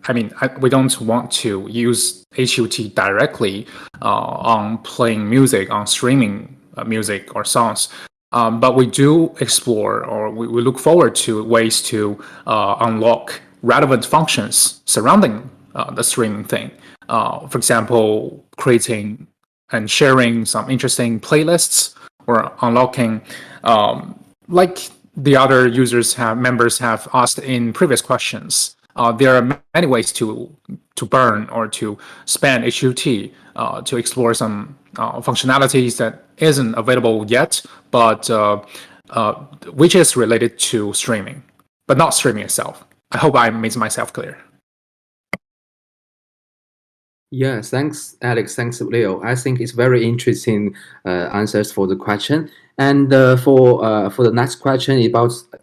we don't want to use HUT directly on playing music, on streaming music or songs. But we do explore, or we look forward to ways to unlock relevant functions surrounding the streaming thing. For example, creating and sharing some interesting playlists, or unlocking, like the other members have asked in previous questions. There are many ways to burn or to spend HUT to explore some functionalities that isn't available yet, but which is related to streaming, but not streaming itself. I hope I made myself clear. Yeah, thanks, Alex. Thanks, Leo. I think it's very interesting answers for the question. And for the next question,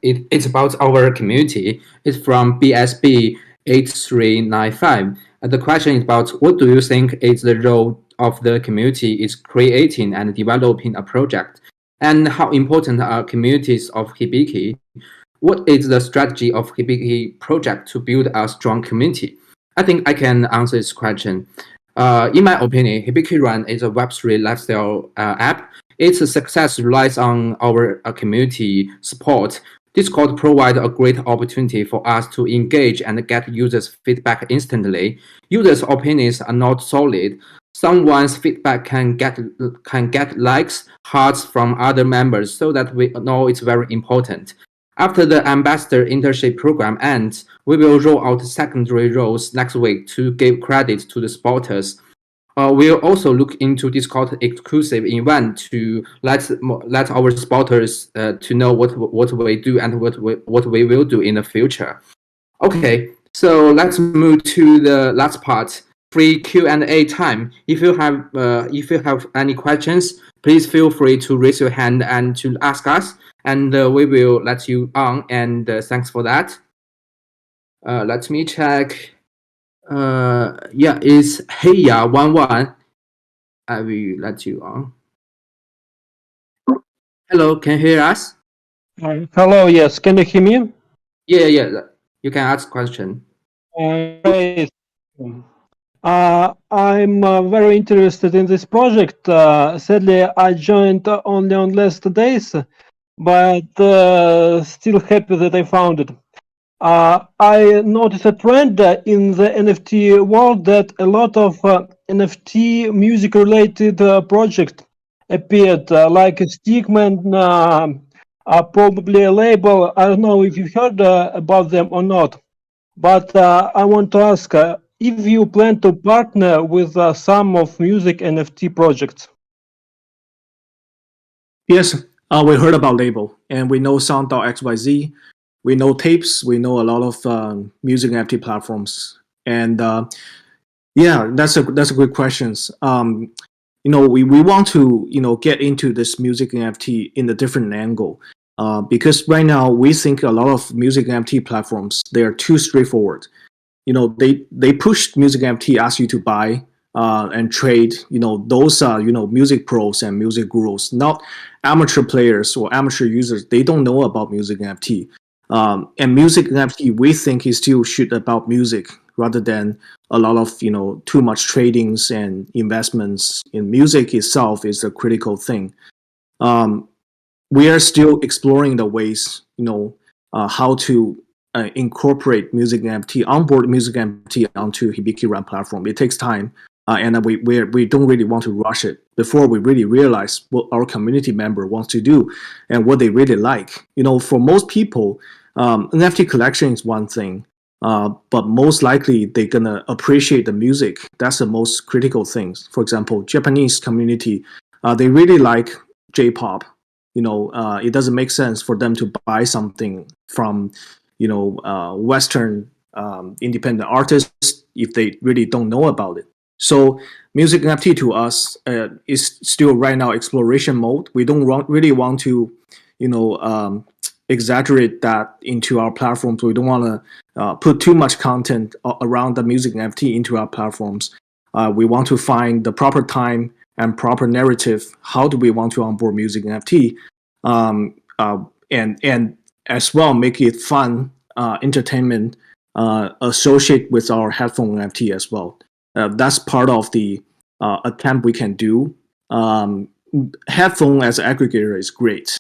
it's about our community. It's from BSB 8395. The question is about what do you think is the role of the community is creating and developing a project, and how important are communities of Hibiki? What is the strategy of Hibiki project to build a strong community? I think I can answer this question. In my opinion, Hibiki Run is a Web3 lifestyle app. Its success relies on our community support. Discord provides a great opportunity for us to engage and get users' feedback instantly. Users' opinions are not solid. Someone's feedback can get likes, hearts from other members, so that we know it's very important. After the ambassador internship program ends, we will roll out secondary roles next week to give credit to the supporters. We'll also look into Discord exclusive event to let our supporters to know what we do and what we will do in the future. Okay, so let's move to the last part, free Q&A time. If you have any questions, please feel free to raise your hand and to ask us, and we will let you on. And thanks for that. Let me check. It's Heya11. I will let you on. Hello, can you hear us? Hello, yes. Can you hear me? Yeah. You can ask question. Great. I'm very interested in this project. Sadly, I joined only on last days, but still happy that I found it. I noticed a trend in the NFT world that a lot of NFT music-related projects appeared, like Stickman, probably a label. I don't know if you've heard about them or not. But I want to ask if you plan to partner with some of music NFT projects. Yes, we heard about Label, and we know Sound.xyz. We know Tapes. We know a lot of music NFT platforms, and yeah, that's a good question. We want to get into this music NFT in a different angle, because right now we think a lot of music NFT platforms, they are too straightforward. They push music NFT, ask you to buy and trade. Those are music pros and music gurus, not amateur players or amateur users. They don't know about music NFT. And music NFT, we think is still shit about music rather than a lot of too much tradings and investments in music itself is a critical thing. We are still exploring the ways how to incorporate music NFT, onboard music NFT onto Hibiki Run platform. It takes time, and we don't really want to rush it before we really realize what our community member wants to do and what they really like. For most people, NFT collection is one thing, but most likely they're gonna appreciate the music. That's the most critical thing. For example, Japanese community, they really like J-pop. It doesn't make sense for them to buy something from Western independent artists if they really don't know about it. So music NFT to us is still right now exploration mode. We don't really want to exaggerate that into our platforms. We don't want to put too much content around the music NFT into our platforms. We want to find the proper time and proper narrative. How do we want to onboard music NFT, and as well make it fun, entertainment, associate with our headphone NFT as well. That's part of the attempt we can do. Headphone as an aggregator is great,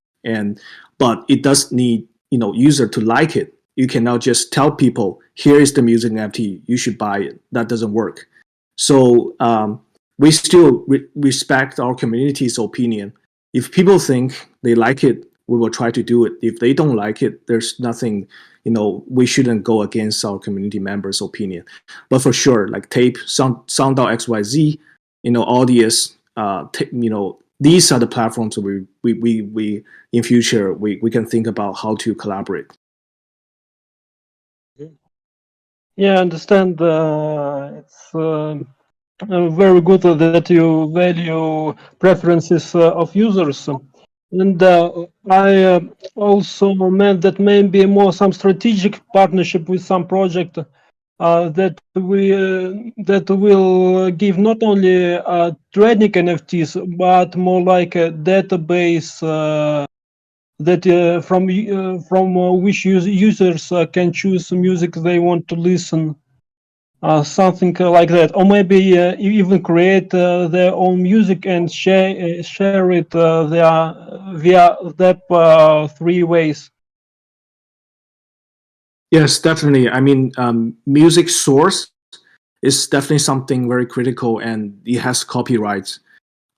but it does need user to like it. You cannot just tell people, here is the music NFT, you should buy it. That doesn't work. So we still respect our community's opinion. If people think they like it, we will try to do it. If they don't like it, there's nothing, we shouldn't go against our community members' opinion. But for sure, like Tape, Sound.xyz, Audius, these are the platforms we in future we can think about how to collaborate. Yeah, I understand. It's very good that you value preferences of users. And I also meant that maybe more some strategic partnership with some project that will give not only trading NFTs but more like a database that from which users can choose music they want to listen. Something like that, or maybe even create their own music and share it via that 3 ways. Yes, definitely. I mean, music source is definitely something very critical, and it has copyrights.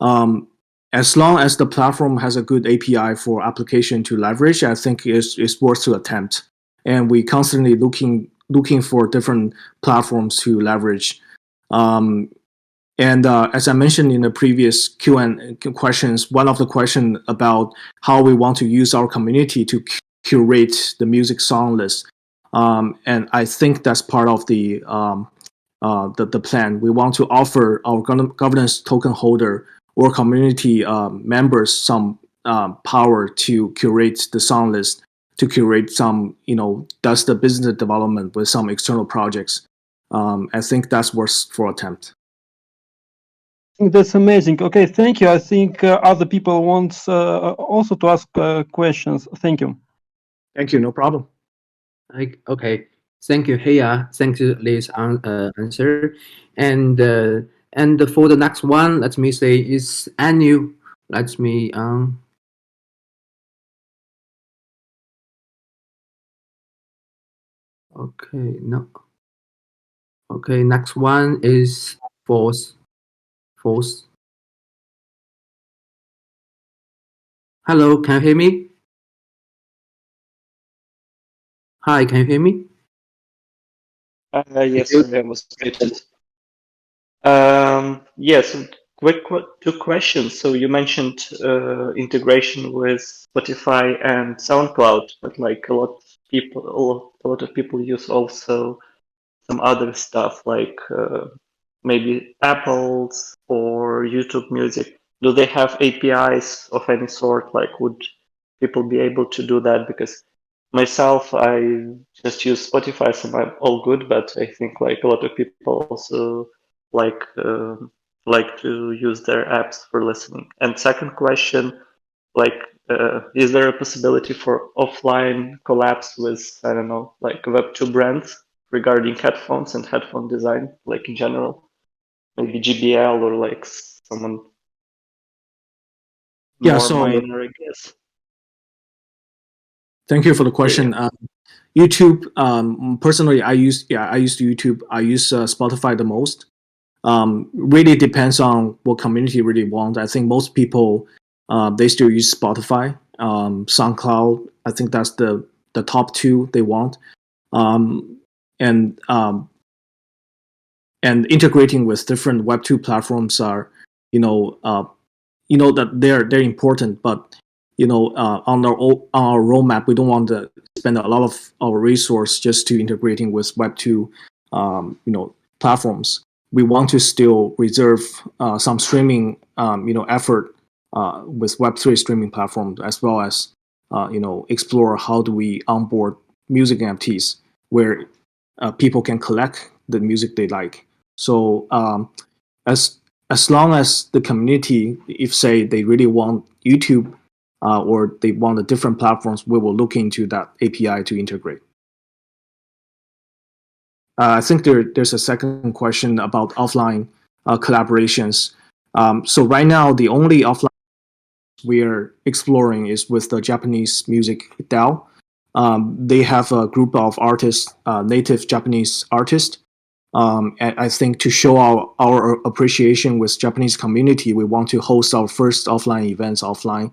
As long as the platform has a good API for application to leverage, I think it's worth to attempt. And we constantly looking for different platforms to leverage. And as I mentioned in the previous Q&A questions, one of the questions about how we want to use our community to curate the music song list. And I think that's part of the plan. We want to offer our governance token holder or community members some power to curate the song list, to curate some, does the business development with some external projects. I think that's worth for attempt. That's amazing. Okay, thank you. I think other people want also to ask questions. Thank you. Thank you. No problem. Okay. Thank you, Heya. Thank you, Liz, answer. And for the next one, let me say is Anu. Let me Okay, no. Okay, next one is Force. Force. Hello, can you hear me? Hi, can you hear me? Yes, sorry, I was muted. Yes, two questions. So you mentioned integration with Spotify and SoundCloud, but like a lot of people use also some other stuff like maybe Apple's or YouTube Music. Do they have APIs of any sort? Like, would people be able to do that? Because myself, I just use Spotify, so I'm all good. But I think like a lot of people also like like to use their apps for listening. And second question, like, is there a possibility for offline collabs with, I don't know, like Web2 brands regarding headphones and headphone design, like in general? Maybe GBL or like someone Yeah, more so minor, I guess. thank you for the question. YouTube, personally, I use YouTube. I use Spotify the most. Really depends on what community really want. I think most people they still use Spotify, SoundCloud. I think that's the top two they want, um, and um, and integrating with different Web2 platforms are, that they're important, but on our roadmap, we don't want to spend a lot of our resource just to integrating with Web2, platforms. We want to still reserve some streaming, effort with Web3 streaming platforms, as well as, explore how do we onboard music NFTs where people can collect the music they like. So as long as the community, if say they really want YouTube or they want the different platforms, we will look into that API to integrate. I think there's a second question about offline collaborations. So right now, the only offline we're exploring is with the Japanese music DAO. They have a group of artists, native Japanese artists. And I think to show our appreciation with Japanese community, we want to host our first offline events offline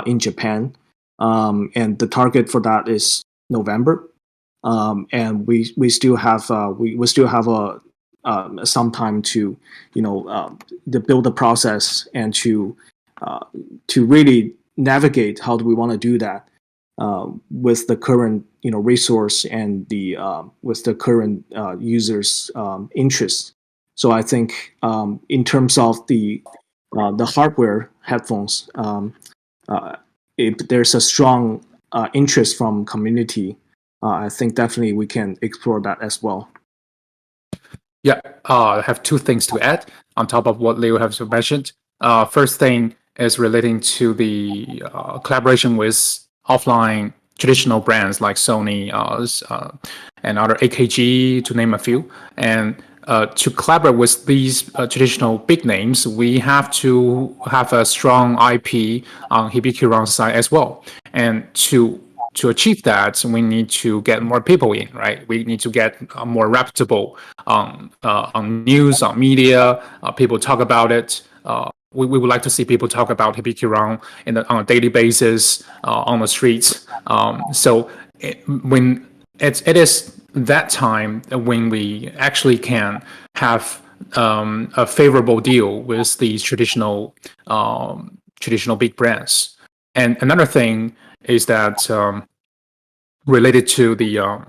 in Japan. And the target for that is November. And we still have we still have some time to to build the process and to really navigate how do we want to do that with the current resource and the with the current users interest. So I think in terms of the hardware headphones, if there's a strong interest from community, I think definitely we can explore that as well. Yeah, I have two things to add on top of what Leo has mentioned. First thing is relating to the collaboration with offline traditional brands like Sony and other AKG, to name a few. And to collaborate with these traditional big names, we have to have a strong IP on Hibiki Run side as well. And to achieve that, we need to get more people in, right? We need to get more reputable on news, on media. People talk about it. We would like to see people talk about Hibiki Run on a daily basis on the streets. So when it is that time when we actually can have a favorable deal with these traditional big brands. And another thing is that related to the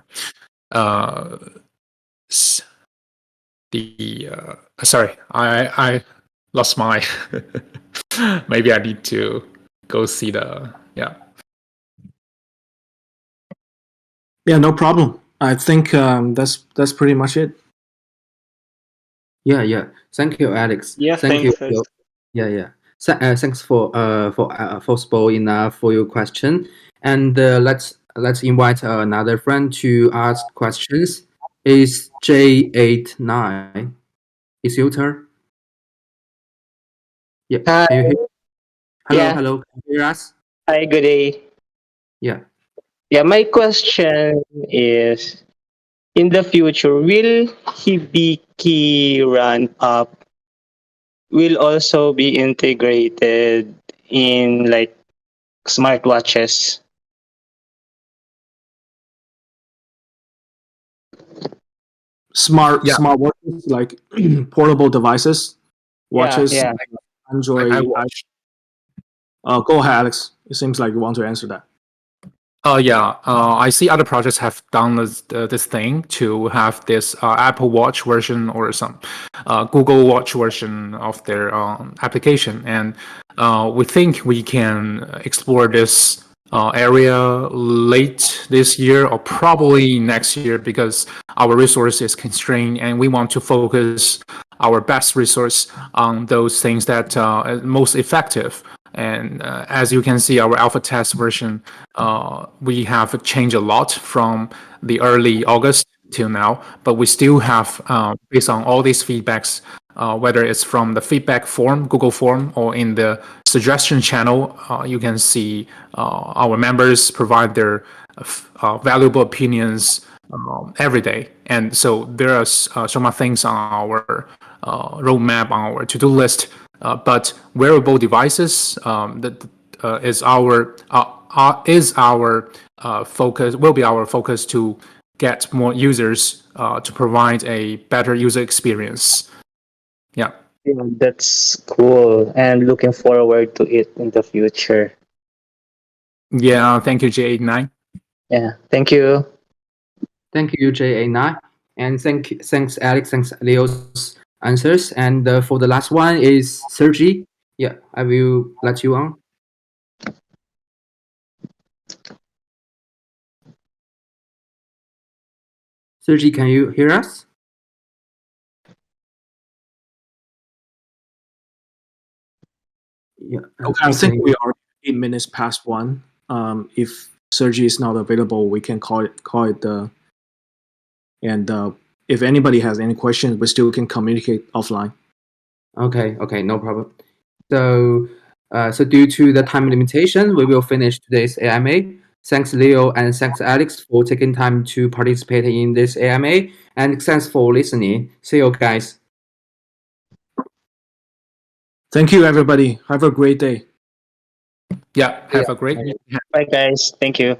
sorry, I lost my maybe I need to go see the Yeah, no problem. I think that's pretty much it. Yeah. Thank you, Alex. Yeah, Thank thanks. you. Yeah. Thanks for spoiling for your question. And let's let's invite another friend to ask questions. Is J89? It's your turn. Yeah. Hi, Can you hear? Hello, yeah. hello. Can you hear us? Hi, good day. Yeah. Yeah, my question is, in the future, will Hibiki Run Up will also be integrated in like smartwatches? Smart Yeah, smartwatches, like portable devices, Yeah, watches, yeah. I Android. watch. Go ahead, Alex. It seems like you want to answer that. Yeah, I see other projects have done this thing to have this Apple Watch version or some Google Watch version of their application, and we think we can explore this area late this year or probably next year because our resource is constrained and we want to focus our best resource on those things that are most effective. And as you can see, our alpha test version, we have changed a lot from the early August till now, but we still have, based on all these feedbacks, whether it's from the feedback form, Google form, or in the suggestion channel, you can see our members provide their valuable opinions every day. And so there are some things on our roadmap, on our to-do list, but wearable devices that is our focus, will be our focus to get more users to provide a better user experience. Yeah. Yeah, that's cool, and looking forward to it in the future. Yeah. Thank you, J89. Yeah, thank you. Thank you, J89. And thanks, Alex. Thanks, Leo's answers. And for the last one is Sergi. Yeah, I will let you on. Sergi, can you hear us? Yeah. Okay, I think we are 8 minutes past 1. If Sergi is not available, we can call it the. And if anybody has any questions, we still can communicate offline. Okay, no problem. So, so due to the time limitation, we will finish today's AMA. Thanks, Leo, and thanks, Alex, for taking time to participate in this AMA. And thanks for listening. See you guys. Thank you, everybody. Have a great day. Yeah. Have a great week. Bye, guys. Thank you.